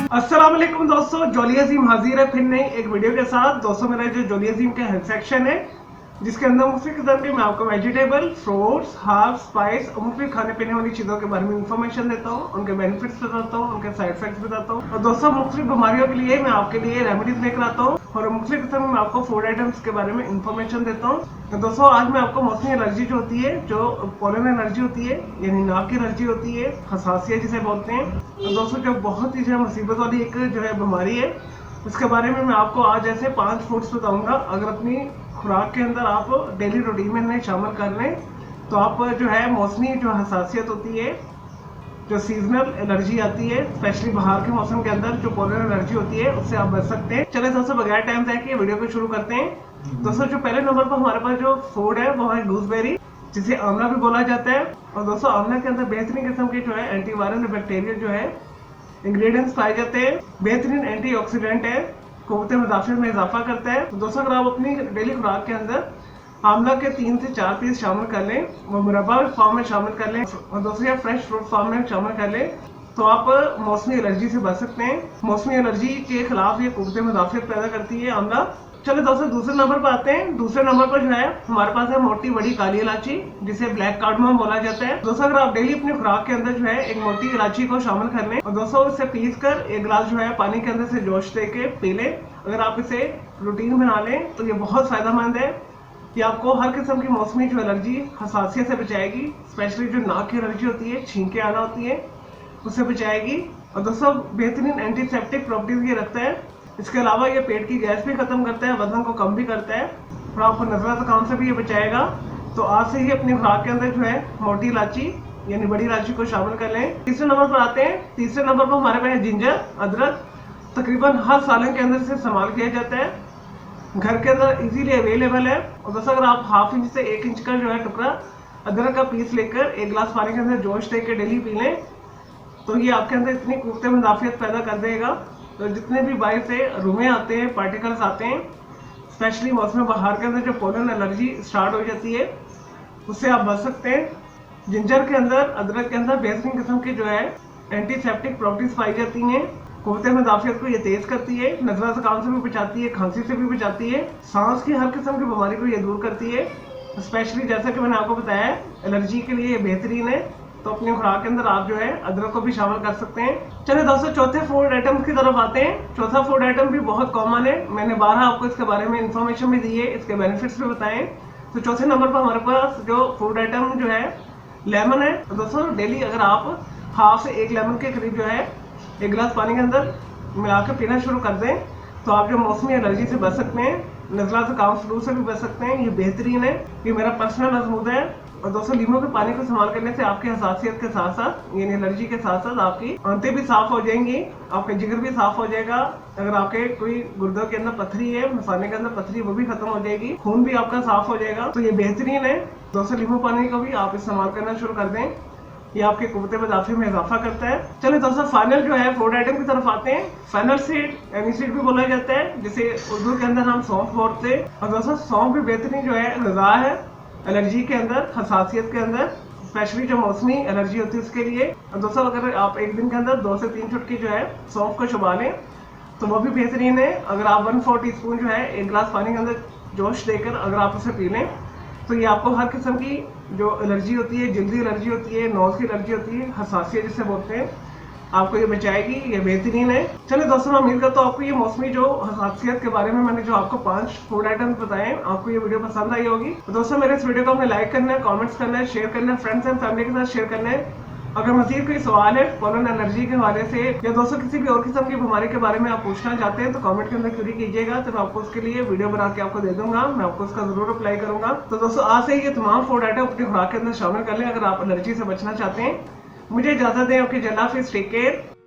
अस्सलाम वालेकुम दोस्तों, जोली अजीम हाजिर है फिर नई एक वीडियो के साथ। दोस्तों मेरा जो जोली अजीम का हेल्थ सेक्शन है जिसके अंदर मुख्तलिफ किस्म के मैं आपको वेजिटेबल, फ्रूट्स, हर्ब्स, स्पाइस और मुख्तलिफ खाने पीने वाली चीज़ों के बारे में इंफॉर्मेशन देता हूँ, उनके बेनिफिट्स बताता हूँ, उनके साइड इफेक्ट्स बताता हूँ। और दोस्तों मुख्तलिफ बीमारियों के लिए मैं आपके लिए रेमेडीज लेकर आता हूँ और मुख्तलिफ किस्म में आपको फूड आइटम्स के बारे में इंफॉर्मेशन देता हूँ। तो दोस्तों आज मैं आपको मौसमी एलर्जी जो होती है, जो पोलन एलर्जी होती है यानी नाक की एलर्जी होती है, हसासियत जिसे बोलते हैं, तो दोस्तों जो बहुत ही जो मुसीबत वाली एक जो है बीमारी है, उसके बारे में मैं आपको आज ऐसे 5 फूड्स बताऊंगा। अगर अपनी खुराक के अंदर आप डेली रूटीन में इन्हें शामिल कर लें तो आप जो है मौसमी जो हसासियत होती है, जो सीजनल एलर्जी आती है, स्पेशली बाहर के मौसम के अंदर जो पोलन एलर्जी होती है, उससे आप बच सकते हैं। चले दोस्तों बगैर टाइम जाए के वीडियो को शुरू करते हैं। दोस्तों जो पहले नंबर पर हमारे पास जो फूड है वो है गूसबेरी, जिसे आंवला भी बोला जाता है। और दोस्तों आंवला के अंदर बेहतरीन किस्म के जो है एंटीवायरल बैक्टीरिया जो है इंग्रेडिएंट्स पाए जाते हैं, बेहतरीन एंटीऑक्सीडेंट है, क़ुव्वत मुदाफ़ियत में इजाफा करता है। तो दोस्तों अगर आप अपनी डेली खुराक के अंदर आंवला के 3 से 4 पीस शामिल कर लें, वो मुरब्बा फॉर्म में शामिल कर लें और दूसरी आप फ्रेश फ्रूट फॉर्म में शामिल कर लें, तो आप मौसमी एलर्जी से बच सकते हैं। मौसमी एलर्जी के खिलाफ ये क़ुव्वत मुदाफ़ियत पैदा करती है आंवला। चलो दोस्तों दूसरे नंबर पर आते हैं। दूसरे नंबर पर जो है हमारे पास है मोटी बड़ी काली इलायची, जिसे ब्लैक कार्डमम बोला जाता है। दोस्तों अगर आप डेली अपनी खुराक के अंदर जो है एक मोटी इलायची को शामिल कर लें और दोस्तों इसे पीस कर एक गिलास जो है पानी के अंदर से जोश दे के पी लें, अगर आप इसे रूटीन बना लें तो ये बहुत फायदेमंद है। ये आपको हर किस्म की मौसमी जो एलर्जी हसासियत से बचाएगी, स्पेशली जो नाक की एलर्जी होती है, छींके आना होती है, उससे बचाएगी। और दोस्तों बेहतरीन एंटीसेप्टिक प्रॉपर्टीज ये रखता है। इसके अलावा ये पेट की गैस भी खत्म करता है, वजन को कम भी करता है और आपको नजला जुकाम से भी ये बचाएगा। तो आज से ही अपनी खुराक के अंदर जो है मोटी इलायची यानी बड़ी इलायची को शामिल कर लें। तीसरे नंबर पर आते हैं। तीसरे नंबर पर हमारे पास है जिंजर, अदरक। तकरीबन हर सालन के अंदर से इस्तेमाल किया जाता है, घर के अंदर इजीली अवेलेबल है। और दोस्तों अगर आप 1/2 इंच से 1 इंच का जो है टुकड़ा अदरक का पीस लेकर एक गिलास पानी के अंदर जोश दे के डेली पी लें तो ये आपके अंदर इतनी क़ुव्वत मुदाफ़ियत पैदा कर देगा, तो जितने भी बाहर से रुमे आते हैं, पार्टिकल्स आते हैं, स्पेशली मौसम बाहर के अंदर जो पोलन एलर्जी स्टार्ट हो जाती है, उससे आप बच सकते हैं। जिंजर के अंदर, अदरक के अंदर बेहतरीन किस्म की जो है एंटीसेप्टिक प्रॉपर्टीज पाई जाती हैं। क़ुव्वत मुदाफ़ियत को ये तेज करती है, नज़ला ज़ुकाम से भी बचाती है, खांसी से भी बचाती है, सांस की हर किस्म की बीमारी को ये दूर करती है। स्पेशली जैसा कि मैंने आपको बताया एलर्जी के लिए ये बेहतरीन है, तो अपनी खुराक के अंदर आप जो है अदरक को भी शामिल कर सकते हैं। चलिए दोस्तों चौथे फूड आइटम की तरफ आते हैं। चौथा फूड आइटम भी बहुत कॉमन है, मैंने 12 आपको इसके बारे में इंफॉर्मेशन भी दी है, इसके बेनिफिट्स भी बताएं। तो चौथे नंबर पर हमारे पास जो फूड आइटम जो है लेमन है। तो दोस्तों डेली अगर आप 1/2 से 1 लेमन के करीब जो है एक गिलास पानी के अंदर मिलाकर पीना शुरू कर दें तो आप जो मौसमी एलर्जी से बच सकते हैं, नज़ला ज़ुकाम फ्लू से भी बच सकते हैं। ये बेहतरीन है, ये मेरा पर्सनल मजमूद है। और दोस्तों लीमो के पानी को इस्तेमाल करने से आपकी हसासियत के साथ साथ यानी एलर्जी के साथ साथ आपकी आंतें भी साफ हो जाएंगी, आपका जिगर भी साफ हो जाएगा। अगर आपके कोई गुर्दों के अंदर पथरी है, मसाने के अंदर पथरी, वो भी खत्म हो जाएगी, खून भी आपका साफ हो जाएगा। तो ये बेहतरीन है। दोस्तों लीमो पानी को भी आप इस्तेमाल करना शुरू कर दें, ये आपके क़ुव्वत मुदाफ़ियत में इजाफा करता है। चलिए दोस्तों फाइनल जो है फूड आइटम की तरफ आते हैं। फेनल सीड, एनीसीड भी बोला जाता है, जिसे उर्दू के अंदर हम सौंफ बोलते हैं। और दोस्तों सौंफ भी बेहतरीन जो है ग़िज़ा है एलर्जी के अंदर, हसासियत के अंदर, स्पेशली जो मौसमी एलर्जी होती है उसके लिए। और दोस्तों अगर आप एक दिन के अंदर 2 से 3 चुटकी जो है सौंफ को चबा लें तो वो भी बेहतरीन है। अगर आप 1/4 टीस्पून जो है एक गिलास पानी के अंदर जोश देकर अगर आप उसे पी लें तो ये आपको हर किस्म की जो एलर्जी होती है, जल्दी एलर्जी होती है, नोज की एलर्जी होती है, हसासियत जिसे बोलते हैं, आपको ये बचाएगी। ये बेहतरीन है। चलिए दोस्तों मैं उम्मीद करता हूँ आपको ये मौसमी जो हसासियत के बारे में मैंने जो आपको 5 फूड आइटम्स बताए, आपको ये वीडियो पसंद आई होगी। तो दोस्तों मेरे इस वीडियो को आपने लाइक करना है, कमेंट्स करना है, शेयर करना है, फ्रेंड्स एंड फैमिली के साथ शेयर करना है। अगर मज़ीद कोई सवाल है पोलन एलर्जी के हवाले से या दोस्तों किसी भी और किस्म की बीमारी के बारे में आप पूछना चाहते हैं तो कमेंट के अंदर क्वेरी कीजिएगा, तो मैं आपको उसके लिए वीडियो बना के आपको दे दूंगा, मैं आपको उसका जरूर अप्लाई करूंगा। तो दोस्तों आज से ये तमाम फूड आइटम अपनी खुराक के अंदर शामिल कर लें अगर आप एलर्जी से बचना चाहते हैं। मुझे इजाजत दें, ओके, अल्लाह हाफिज़, टेक केयर।